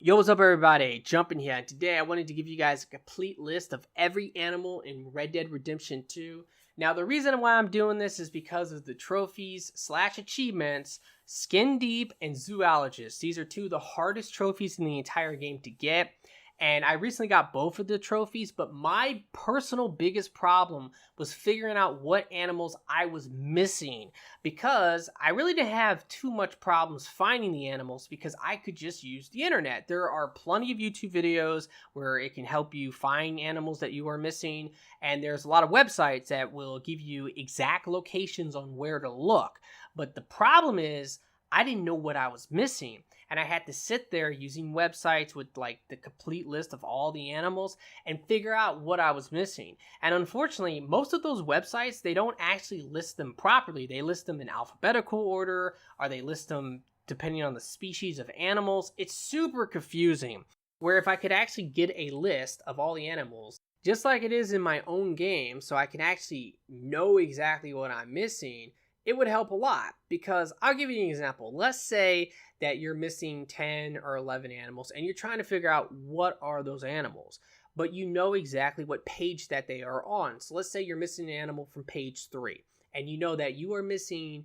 Yo, what's up everybody? Jumping here. Today I wanted to give you guys a complete list of every animal in Red Dead Redemption 2. Now the reason why I'm doing this is because of the trophies / achievements, Skin Deep and Zoologist. These are two of the hardest trophies in the entire game to get. And I recently got both of the trophies, but my personal biggest problem was figuring out what animals I was missing, because I really didn't have too much problems finding the animals because I could just use the internet. There are plenty of YouTube videos where it can help you find animals that you are missing, and there's a lot of websites that will give you exact locations on where to look. But the problem is I didn't know what I was missing, and I had to sit there using websites with like the complete list of all the animals and figure out what I was missing. And unfortunately, most of those websites, they don't actually list them properly. They list them in alphabetical order, or they list them depending on the species of animals. It's super confusing. Where if I could actually get a list of all the animals, just like it is in my own game, so I can actually know exactly what I'm missing, it would help a lot. Because I'll give you an example. Let's say that you're missing 10 or 11 animals and you're trying to figure out what are those animals, but you know exactly what page that they are on. So let's say you're missing an animal from page 3 and you know that you are missing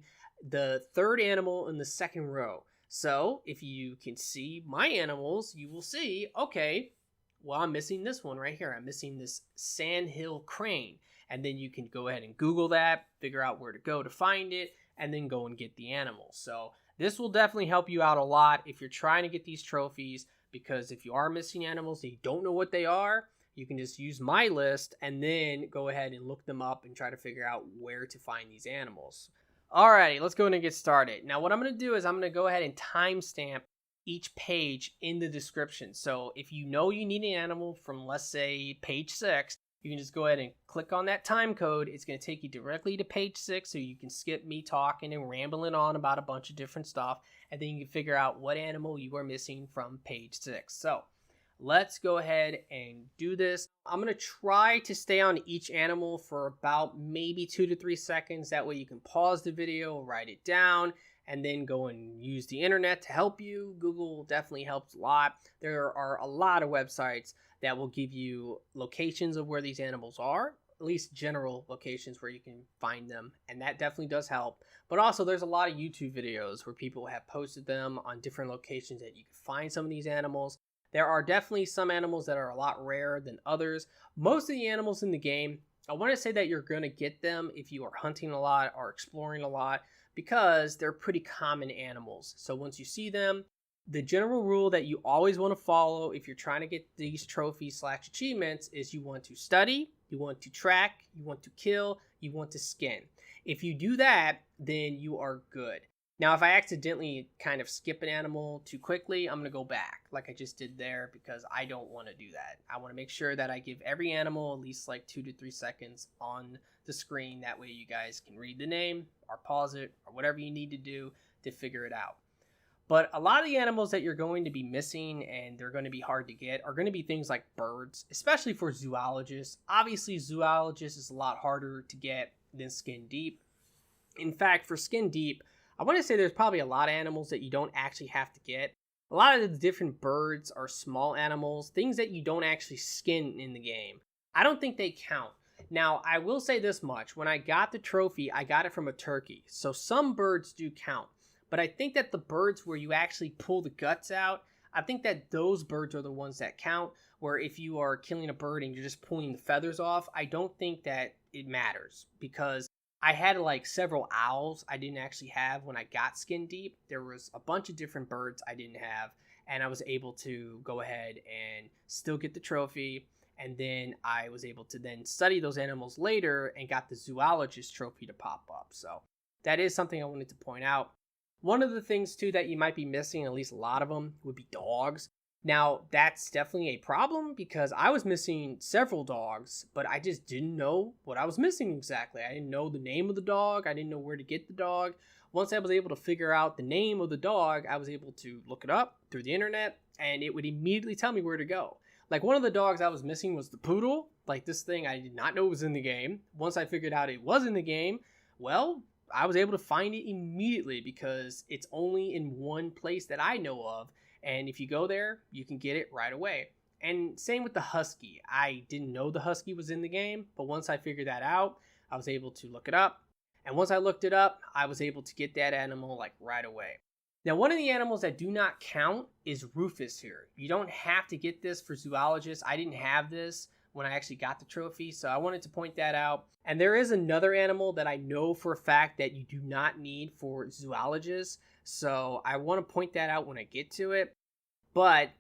the third animal in the second row. So if you can see my animals, you will see, okay, well, I'm missing this one right here. I'm missing this sandhill crane. And then you can go ahead and Google that, figure out where to go to find it, and then go and get the animals. So this will definitely help you out a lot if you're trying to get these trophies, because if you are missing animals and you don't know what they are, you can just use my list and then go ahead and look them up and try to figure out where to find these animals. Alrighty, let's go ahead and get started. Now what I'm going to do is I'm going to go ahead and timestamp each page in the description. So if you know you need an animal from, let's say, page 6, you can just go ahead and click on that time code. It's going to take you directly to page 6, so you can skip me talking and rambling on about a bunch of different stuff, and then you can figure out what animal you are missing from page 6. So let's go ahead and do this. I'm going to try to stay on each animal for about maybe 2 to 3 seconds. That way you can pause the video, write it down, and then go and use the internet to help you. Google definitely helps a lot. There are a lot of websites that will give you locations of where these animals are, at least general locations where you can find them, and that definitely does help. But also there's a lot of YouTube videos where people have posted them on different locations that you can find some of these animals. There are definitely some animals that are a lot rarer than others. Most of the animals in the game, I want to say that you're going to get them if you are hunting a lot or exploring a lot, because they're pretty common animals. So once you see them, the general rule that you always want to follow if you're trying to get these trophies / achievements is you want to study, you want to track, you want to kill, you want to skin. If you do that, then you are good. Now, if I accidentally kind of skip an animal too quickly, I'm going to go back like I just did there, because I don't want to do that. I want to make sure that I give every animal at least like 2 to 3 seconds on the screen. That way you guys can read the name or pause it or whatever you need to do to figure it out. But a lot of the animals that you're going to be missing and they're going to be hard to get are going to be things like birds, especially for zoologists. Obviously, zoologist is a lot harder to get than Skin Deep. In fact, for Skin Deep, I want to say there's probably a lot of animals that you don't actually have to get. A lot of the different birds are small animals, things that you don't actually skin in the game. I don't think they count. Now, I will say this much. When I got the trophy, I got it from a turkey. So some birds do count. But I think that the birds where you actually pull the guts out, I think that those birds are the ones that count. Where if you are killing a bird and you're just pulling the feathers off, I don't think that it matters. Because I had like several owls I didn't actually have when I got Skin Deep. There was a bunch of different birds I didn't have, and I was able to go ahead and still get the trophy. And then I was able to then study those animals later and got the zoologist trophy to pop up. So that is something I wanted to point out. One of the things too that you might be missing, at least a lot of them, would be dogs. Now, that's definitely a problem because I was missing several dogs, but I just didn't know what I was missing exactly. I didn't know the name of the dog. I didn't know where to get the dog. Once I was able to figure out the name of the dog, I was able to look it up through the internet, and it would immediately tell me where to go. Like, one of the dogs I was missing was the poodle. Like, this thing I did not know was in the game. Once I figured out it was in the game, well, I was able to find it immediately because it's only in one place that I know of, And if you go there, you can get it right away. And same with the husky. I didn't know the husky was in the game, but once I figured that out, I was able to look it up. And once I looked it up, I was able to get that animal like right away. Now, one of the animals that do not count is Rufus here. You don't have to get this for zoologists. I didn't have this when I actually got the trophy, so I wanted to point that out. And there is another animal that I know for a fact that you do not need for zoologists, so I want to point that out when I get to it. But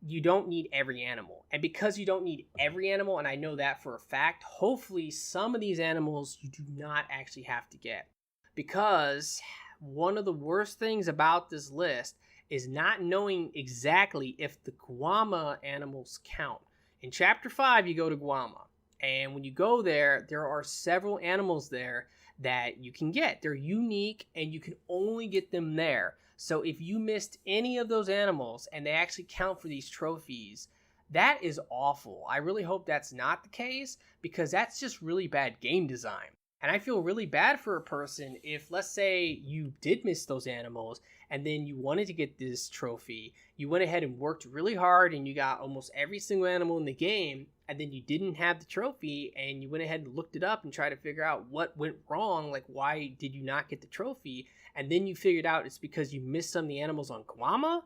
you don't need every animal. And because you don't need every animal, and I know that for a fact, hopefully some of these animals you do not actually have to get. Because one of the worst things about this list is not knowing exactly if the Guama animals count. In Chapter 5, you go to Guama. And when you go there, there are several animals there that you can get. They're unique, and you can only get them there. So if you missed any of those animals and they actually count for these trophies, that is awful. I really hope that's not the case, because that's just really bad game design. And I feel really bad for a person if, let's say, you did miss those animals and then you wanted to get this trophy. You went ahead and worked really hard and you got almost every single animal in the game, and then you didn't have the trophy, and you went ahead and looked it up and tried to figure out what went wrong, like why did you not get the trophy, and then you figured out it's because you missed some of the animals on Guama.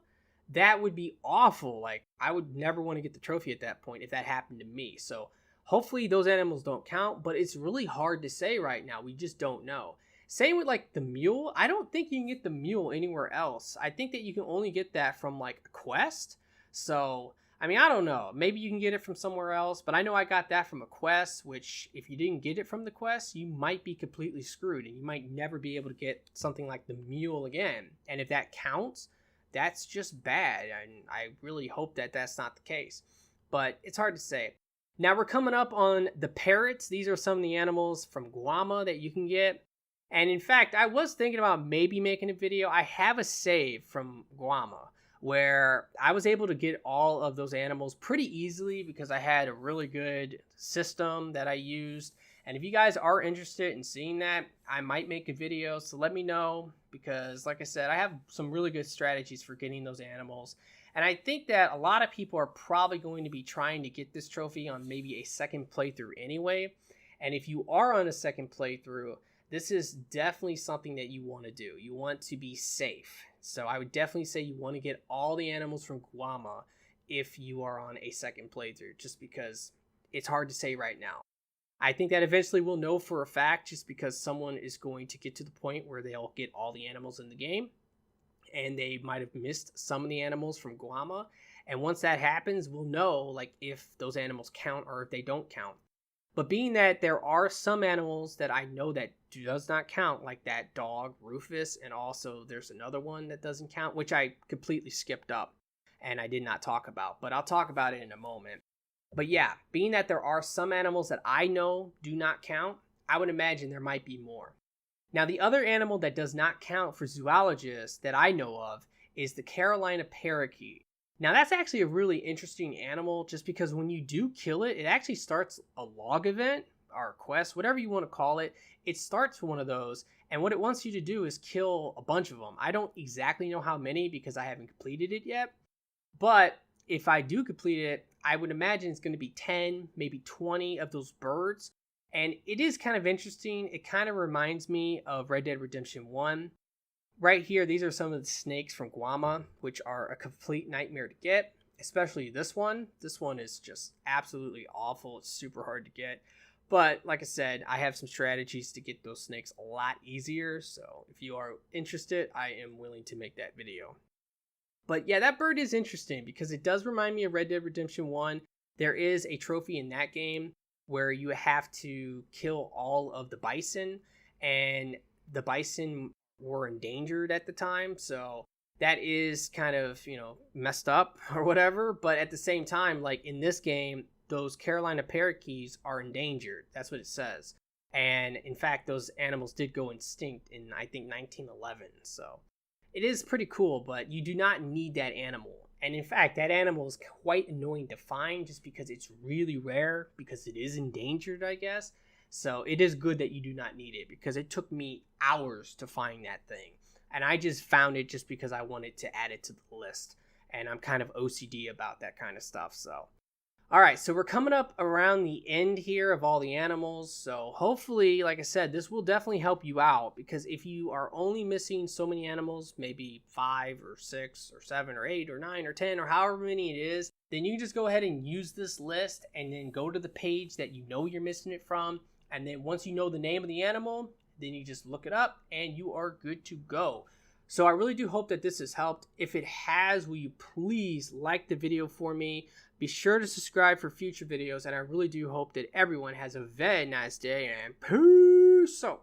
That would be awful. Like, I would never want to get the trophy at that point if that happened to me. So hopefully those animals don't count, but it's really hard to say right now. We just don't know. Same with like the mule. I don't think you can get the mule anywhere else. I think that you can only get that from like a quest. So, I mean, I don't know. Maybe you can get it from somewhere else, but I know I got that from a quest, which if you didn't get it from the quest, you might be completely screwed and you might never be able to get something like the mule again. And if that counts, that's just bad. And I really hope that that's not the case, but it's hard to say. Now we're coming up on the parrots. These are some of the animals from Guama that you can get. And in fact, I was thinking about maybe making a video. I have a save from Guama where I was able to get all of those animals pretty easily because I had a really good system that I used. And if you guys are interested in seeing that, I might make a video. So let me know, because like I said, I have some really good strategies for getting those animals. And I think that a lot of people are probably going to be trying to get this trophy on maybe a second playthrough anyway. And if you are on a second playthrough, this is definitely something that you want to do. You want to be safe. So I would definitely say you want to get all the animals from Guama if you are on a second playthrough, just because it's hard to say right now. I think that eventually we'll know for a fact, just because someone is going to get to the point where they'll get all the animals in the game, and they might have missed some of the animals from Guama. And once that happens, we'll know like if those animals count or if they don't count. But being that there are some animals that I know that does not count, like that dog Rufus, and also there's another one that doesn't count, which I completely skipped up and I did not talk about, but I'll talk about it in a moment. But yeah, being that there are some animals that I know do not count, I would imagine there might be more. Now, the other animal that does not count for zoologists that I know of is the Carolina parakeet. Now, that's actually a really interesting animal, just because when you do kill it, it actually starts a log event or quest, whatever you want to call it. It starts one of those, and what it wants you to do is kill a bunch of them. I don't exactly know how many because I haven't completed it yet, but if I do complete it, I would imagine it's going to be 10, maybe 20 of those birds. And it is kind of interesting. It kind of reminds me of Red Dead Redemption 1. Right here, these are some of the snakes from Guama, which are a complete nightmare to get, especially this one. This one is just absolutely awful. It's super hard to get. But like I said, I have some strategies to get those snakes a lot easier. So if you are interested, I am willing to make that video. But yeah, that bird is interesting because it does remind me of Red Dead Redemption 1. There is a trophy in that game where you have to kill all of the bison, and the bison were endangered at the time. So that is kind of, messed up or whatever. But at the same time, like in this game, those Carolina parakeets are endangered. That's what it says. And in fact, those animals did go extinct in, I think, 1911. So it is pretty cool, but you do not need that animal. And in fact, that animal is quite annoying to find just because it's really rare, because it is endangered, I guess. So it is good that you do not need it, because it took me hours to find that thing. And I just found it just because I wanted to add it to the list. and I'm kind of OCD about that kind of stuff. So all right, so we're coming up around the end here of all the animals. So hopefully, like I said, this will definitely help you out, because if you are only missing so many animals, maybe 5 or 6 or 7 or 8 or 9 or 10 or however many it is, then you can just go ahead and use this list and then go to the page that you know you're missing it from. And then once you know the name of the animal, then you just look it up and you are good to go. So I really do hope that this has helped. If it has, will you please like the video for me? Be sure to subscribe for future videos, and I really do hope that everyone has a very nice day, and peace out.